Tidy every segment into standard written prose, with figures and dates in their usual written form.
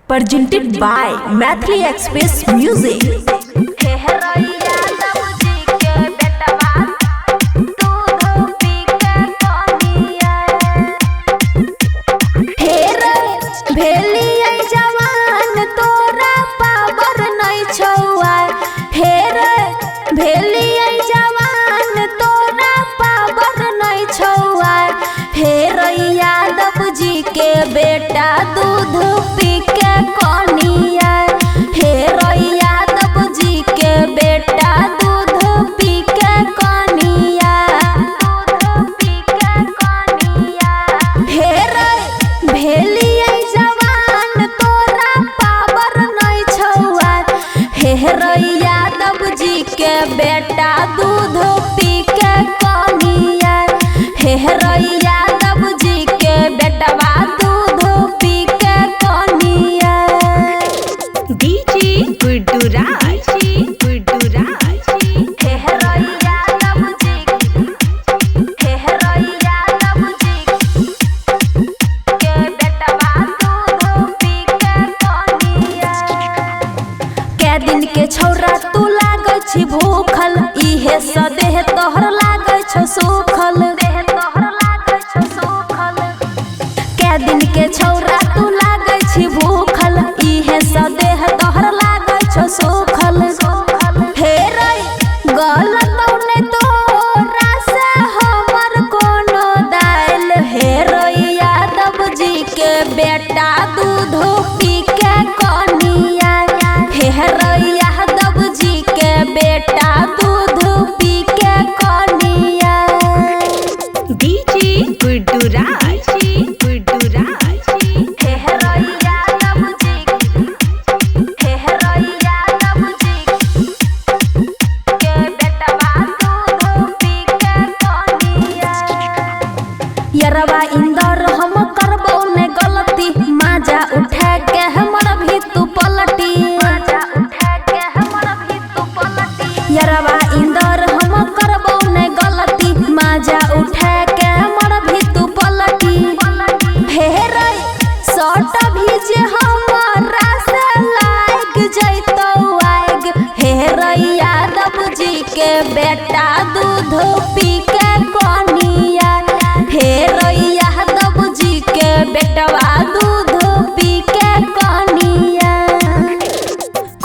presented by Mathli Express Music. बेटा दूध पी के कनिया हे यादव जी के बेटा दूध पी के कनिया हे भेलिए जवान तोरा पावर नहीं छुआ हे यादव जी के बेटा दूध पी के कनिया हे यादव जी के बेटवा दिन के छौरा तू लागे छी भूखल इहे सदेह तोहर लागे छ सुखल देह तोहर लागे छ सुखल के दिन के छौरा तू लागे छी भूखल इहे सदेह तोहर लागे छ सुखल हे गलत ने तोरा से हमर कोनो दाल हे यादव जी के बेटा दूध पी के कनिया यादव जी के बेटा दूध पी के कनिया यरवा इंदर हम करबो ने गलती माजा उठा के हमर भी तू पलटी यरवा इंदर हम करबो ने गलती माजा उठा के हमर भी तू पलटी हे सट भी जे हमरा से लाग जइतो आग हे यादव जी के बेटा दूध पी के कनिया हे यादव जी के बेटवा दूध पी के कनिया।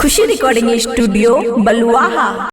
खुशी रिकॉर्डिंग स्टूडियो बलुआहा।